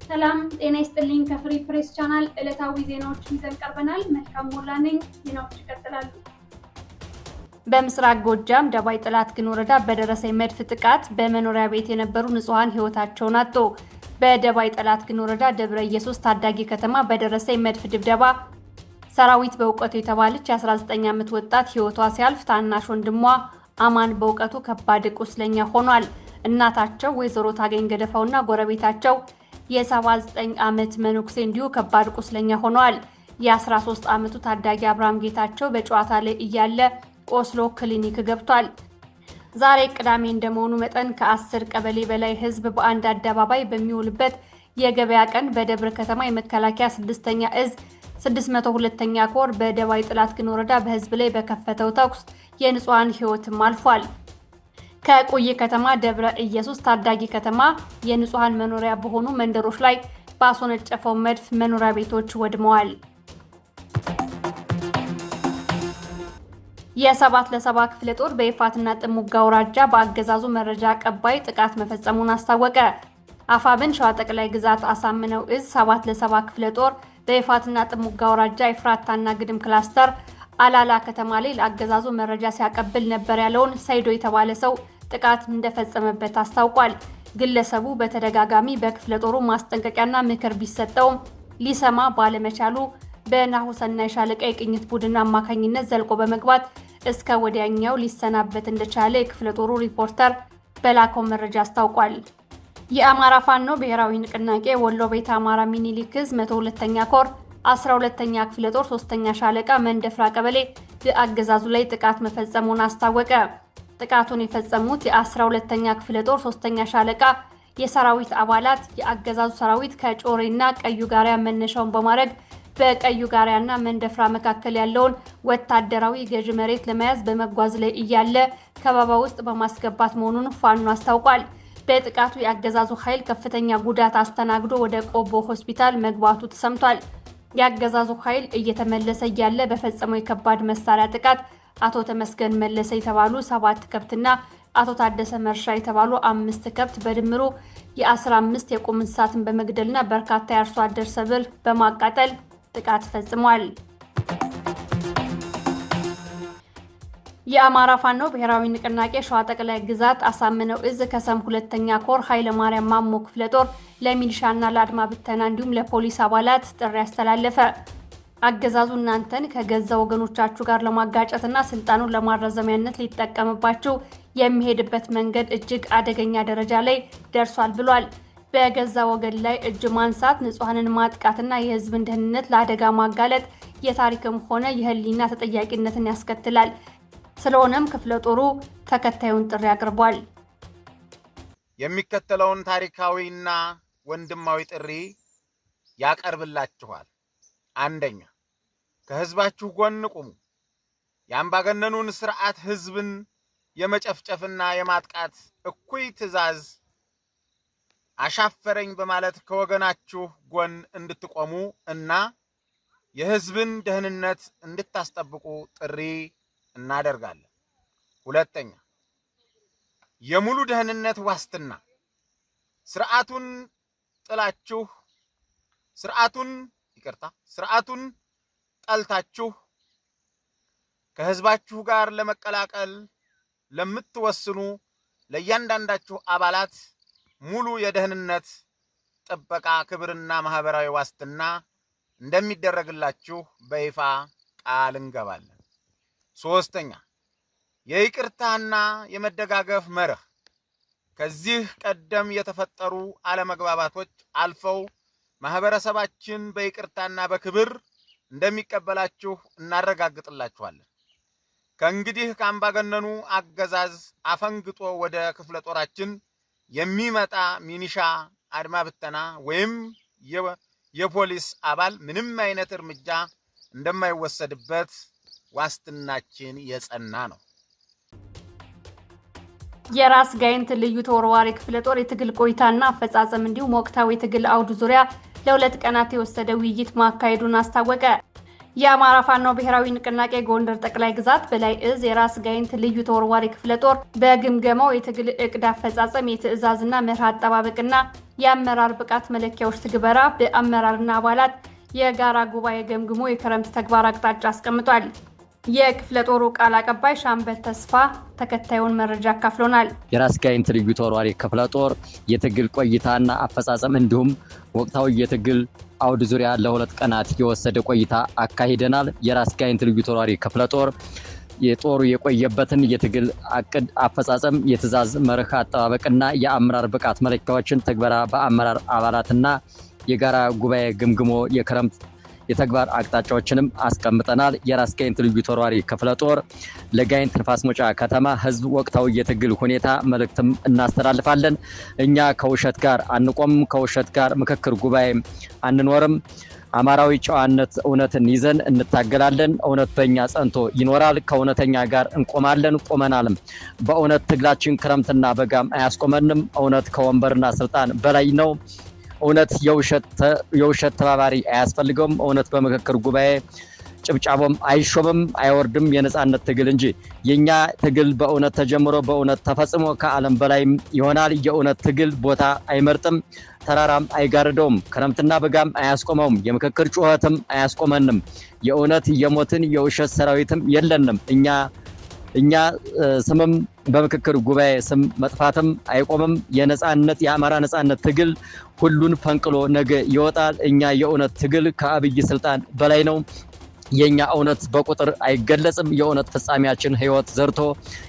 ሰላም ጤና ይስጥልኝ ከፍሪ ፕሬስ ቻናል ዕለታዊ ዜናዎችን ይዘን ቀርበናል። መልካም ሞላ ነኝ። ዜናዎቹ ይቀጥላሉ። በምስራቅ ጎጃም ደባይ ጥላት ግን ወረዳ በደረሰ መድፍ ጥቃት በመኖሪያ ቤት የነበሩ ንጹሃን ህይወታቸውን አጡ። በደባይ ጥላት ግን ወረዳ ደብረ ኢየሱስ ታዳጊ ከተማ በደረሰ መድፍ ድብደባ ሰራዊት በእውቀቱ የተባለች የ19 ዓመት ወጣት ህይወቷ ሲያልፍ ታናሽ ወንድሟ አማን በእውቀቱ ከባድ ቁስለኛ ሆኗል። እናታቸው ወይዘሮ ታገኝ ገደፋውና ጎረቤታቸው የ79 ዓመት መነኩሴ እንዲሁ ከባድ ቁስለኛ ሆነዋል። የ13 ዓመቱ ታዳጊ አብርሃም ጌታቸው በጨዋታ ላይ እያለ ቆስሎ ክሊኒክ ገብቷል። ዛሬ ቅዳሜ እንደመሆኑ መጠን ከ10 ቀበሌ በላይ ህዝብ በአንድ አደባባይ በሚውልበት የገበያ ቀን በደብረ ከተማ የመከላከያ 6ኛ እዝ 602ኛ ኮር በደባይ ጥላት ግን ወረዳ በህዝብ ላይ በከፈተው ተኩስ የንጹሃን ህይወትም አልፏል። ከቆየ ከተማ ደብረ ኢየሱስ ታዳጊ ከተማ የንጹሃን መኖሪያ በሆኑ መንደሮች ላይ ባስወነጨፈው መድፍ መኖሪያ ቤቶች ወድመዋል። የሰባት ለሰባ ክፍለ ጦር በይፋትና ጥሙጋ ወራጃ በአገዛዙ መረጃ አቀባይ ጥቃት መፈጸሙን አስታወቀ። አፋብን ሸዋ ጠቅላይ ግዛት አሳምነው እዝ 7 ለ7 ክፍለ ጦር በይፋትና ጥሙጋ ወራጃ ይፍራታና ግድም ክላስተር አላላ ከተማ ላይ ለአገዛዙ መረጃ ሲያቀብል ነበር ያለውን ሰይዶ የተባለ ሰው ጥቃት እንደፈጸመበት አስታውቋል። ግለሰቡ በተደጋጋሚ በክፍለ ጦሩ ማስጠንቀቂያና ምክር ቢሰጠውም ሊሰማ ባለመቻሉ በናሁሰናይ ሻለቃ የቅኝት ቡድን አማካኝነት ዘልቆ በመግባት እስከ ወዲያኛው ሊሰናበት እንደቻለ የክፍለ ጦሩ ሪፖርተር በላከው መረጃ አስታውቋል። የአማራ ፋኖ ብሔራዊ ንቅናቄ ወሎ ቤተ አማራ ሚኒሊክ ዕዝ 102ኛ ኮር 12ኛ ክፍለ ጦር 3ኛ ሻለቃ መንደፍራ ቀበሌ በአገዛዙ ላይ ጥቃት መፈጸሙን አስታወቀ። ጥቃቱን የፈጸሙት የ12ኛ ክፍለ ጦር 3ኛ ሻለቃ የሰራዊት አባላት የአገዛዙ ሰራዊት ከጮሬና ቀዩ ጋሪያ መነሻውን በማድረግ በቀዩ ጋሪያና መንደፍራ መካከል ያለውን ወታደራዊ ገዥ መሬት ለመያዝ በመጓዝ ላይ እያለ ከበባ ውስጥ በማስገባት መሆኑን ፋኖ አስታውቋል። በጥቃቱ የአገዛዙ ኃይል ከፍተኛ ጉዳት አስተናግዶ ወደ ቆቦ ሆስፒታል መግባቱ ተሰምቷል። የአገዛዙ ኃይል እየተመለሰ እያለ በፈጸመው የከባድ መሳሪያ ጥቃት አቶ ተመስገን መለሰ የተባሉ 7 ከብትና አቶ ታደሰ መርሻ የተባሉ 5 ከብት በድምሩ የ15 የቁም እንስሳትን በመግደልና በርካታ የአርሶ አደር ሰብል በማቃጠል ጥቃት ፈጽሟል። የአማራ ፋኖ ብሔራዊ ንቅናቄ ሸዋ ጠቅላይ ግዛት አሳምነው እዝ ከሰም 2ኛ ኮር ኃይለ ማርያም ማሞ ክፍለ ጦር ለሚሊሻና ለአድማ ብተና እንዲሁም ለፖሊስ አባላት ጥሪ ያስተላለፈ። አገዛዙ እናንተን ከገዛ ወገኖቻችሁ ጋር ለማጋጨትና ስልጣኑን ለማራዘሚያነት ሊጠቀምባችሁ የሚሄድበት መንገድ እጅግ አደገኛ ደረጃ ላይ ደርሷል ብሏል። በገዛ ወገን ላይ እጅ ማንሳት ንጹሃንን ማጥቃትና የህዝብን ደህንነት ለአደጋ ማጋለጥ የታሪክም ሆነ የህሊና ተጠያቂነትን ያስከትላል። ስለሆነም ክፍለ ጦሩ ተከታዩን ጥሪ አቅርቧል። የሚከተለውን ታሪካዊና ወንድማዊ ጥሪ ያቀርብላችኋል። አንደኛ፣ ከህዝባችሁ ጎን ቁሙ። የአምባገነኑን ስርዓት ህዝብን የመጨፍጨፍና የማጥቃት እኩይ ትዕዛዝ አሻፈረኝ በማለት ከወገናችሁ ጎን እንድትቆሙ እና የህዝብን ደህንነት እንድታስጠብቁ ጥሪ እናደርጋለን። ሁለተኛ፣ የሙሉ ደህንነት ዋስትና ስርዓቱን ጠልታችሁ ከህዝባችሁ ጋር ለመቀላቀል ለምትወስኑ ለእያንዳንዳችሁ አባላት ሙሉ የደህንነት ጥበቃ ክብርና ማህበራዊ ዋስትና እንደሚደረግላችሁ በይፋ ቃል እንገባለን። ሶስተኛ፣ የይቅርታና የመደጋገፍ መርህ ከዚህ ቀደም የተፈጠሩ አለመግባባቶች አልፈው ማህበረሰባችን በይቅርታና በክብር እንደሚቀበላችሁ እናረጋግጥላችኋለን። ከእንግዲህ ከአምባገነኑ አገዛዝ አፈንግጦ ወደ ክፍለ ጦራችን የሚመጣ ሚኒሻ፣ አድማ ብተና ወይም የፖሊስ አባል ምንም አይነት እርምጃ እንደማይወሰድበት ዋስትናችን የጸና ነው። የራስ ጋይንት ልዩ ተወርዋሪ ክፍለ ጦር የትግል ቆይታና አፈጻጸም እንዲሁም ወቅታዊ የትግል አውድ ዙሪያ ለ2 ቀናት የወሰደ ውይይት ማካሄዱን አስታወቀ። የአማራ ፋኖ ብሔራዊ ንቅናቄ ጎንደር ጠቅላይ ግዛት በላይ እዝ የራስ ጋይንት ልዩ ተወርዋሪ ክፍለ ጦር በግምገማው የትግል እቅድ አፈጻጸም የትዕዛዝና መርህ አጠባበቅና የአመራር ብቃት መለኪያዎች ትግበራ በአመራርና አባላት የጋራ ጉባኤ ገምግሞ የክረምት ተግባር አቅጣጫ አስቀምጧል። የክፍለ ጦሩ ቃል አቀባይ ሻምበል ተስፋ ተከታዩን መረጃ አካፍሎናል። የራስ ጋይንት ልዩ ተወርዋሪ ክፍለ ጦር የትግል ቆይታና አፈጻጸም እንዲሁም ወቅታዊ የትግል አውድ ዙሪያ ለሁለት ቀናት የወሰደ ቆይታ አካሂደናል። የራስ ጋይንት ልዩ ተወርዋሪ ክፍለ ጦር የጦሩ የቆየበትን የትግል አቅድ አፈጻጸም የትዕዛዝ መርህ አጠባበቅና የአመራር ብቃት መለኪያዎችን ትግበራ በአመራር አባላትና የጋራ ጉባኤ ግምግሞ የክረምት የተግባር አቅጣጫዎችንም አስቀምጠናል። የራስ ጋይንት ልዩ ተወርዋሪ ክፍለ ጦር ለጋይንት ንፋስ መውጫ ከተማ ህዝብ ወቅታዊ የትግል ሁኔታ መልእክትም እናስተላልፋለን። እኛ ከውሸት ጋር አንቆምም፣ ከውሸት ጋር ምክክር ጉባኤ አንኖርም። አማራዊ ጨዋነት እውነትን ይዘን እንታገላለን። እውነት በእኛ ጸንቶ ይኖራል። ከእውነተኛ ጋር እንቆማለን፣ ቆመናልም። በእውነት ትግላችን ክረምትና በጋም አያስቆመንም። እውነት ከወንበርና ስልጣን በላይ ነው። እውነት የውሸት ተባባሪ አያስፈልገውም። እውነት በምክክር ጉባኤ ጭብጫቦም አይሾምም አይወርድም። የነጻነት ትግል እንጂ የኛ ትግል በእውነት ተጀምሮ በእውነት ተፈጽሞ ከዓለም በላይም ይሆናል። የእውነት ትግል ቦታ አይመርጥም፣ ተራራም አይጋርደውም፣ ክረምትና በጋም አያስቆመውም። የምክክር ጩኸትም አያስቆመንም። የእውነት የሞትን የውሸት ሰራዊትም የለንም። እኛ ስምም በምክክር ጉባኤ ስም መጥፋትም አይቆምም። የነጻነት የአማራ ነጻነት ትግል ሁሉን ፈንቅሎ ነገ ይወጣል። እኛ የእውነት ትግል ከአብይ ስልጣን በላይ ነው። የኛ እውነት በቁጥር አይገለጽም። የእውነት ፍጻሜያችን ህይወት ዘርቶ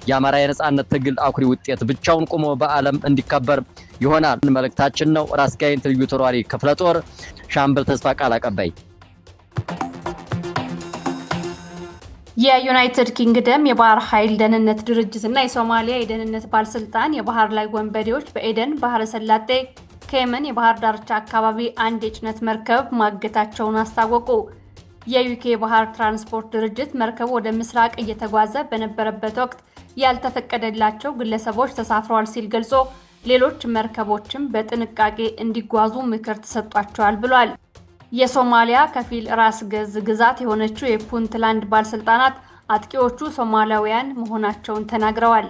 የአማራ የነጻነት ትግል አኩሪ ውጤት ብቻውን ቆሞ በዓለም እንዲከበር ይሆናል መልእክታችን ነው። ራስ ጋይንት ልዩ ተወርዋሪ ክፍለ ጦር ሻምበል ተስፋ ቃል አቀባይ። የዩናይትድ ኪንግደም የባህር ኃይል ደህንነት ድርጅትና የሶማሊያ የደህንነት ባለስልጣን የባህር ላይ ወንበዴዎች በኤደን ባህረ ሰላጤ ከየመን የባህር ዳርቻ አካባቢ አንድ የጭነት መርከብ ማገታቸውን አስታወቁ። የዩኬ ባህር ትራንስፖርት ድርጅት መርከቡ ወደ ምስራቅ እየተጓዘ በነበረበት ወቅት ያልተፈቀደላቸው ግለሰቦች ተሳፍረዋል ሲል ገልጾ ሌሎች መርከቦችም በጥንቃቄ እንዲጓዙ ምክር ተሰጥቷቸዋል ብሏል። የሶማሊያ ከፊል ራስ ገዝ ግዛት የሆነችው የፑንትላንድ ባለስልጣናት አጥቂዎቹ ሶማሊያውያን መሆናቸውን ተናግረዋል።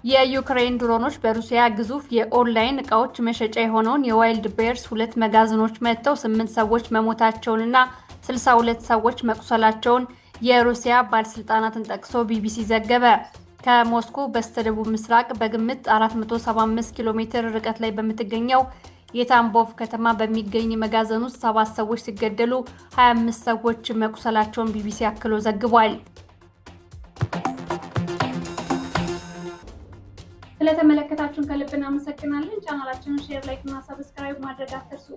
የዩክሬን ድሮኖች በሩሲያ ግዙፍ የኦንላይን እቃዎች መሸጫ የሆነውን የዋይልድ ቤርስ 2 መጋዘኖች መጥተው 8 ሰዎች መሞታቸውንና 62 ሰዎች መቁሰላቸውን የሩሲያ ባለስልጣናትን ጠቅሶ ቢቢሲ ዘገበ። ከሞስኮ በስተደቡብ ምስራቅ በግምት 475 ኪሎ ሜትር ርቀት ላይ በምትገኘው የታምቦቭ ከተማ በሚገኝ መጋዘን ውስጥ 7 ሰዎች ሲገደሉ 25 ሰዎች መቁሰላቸውን ቢቢሲ አክሎ ዘግቧል። ስለተመለከታችሁን ከልብ እናመሰግናለን። ቻናላችንን ሼር፣ ላይክ እና ሰብስክራይብ ማድረግ አትርሱ።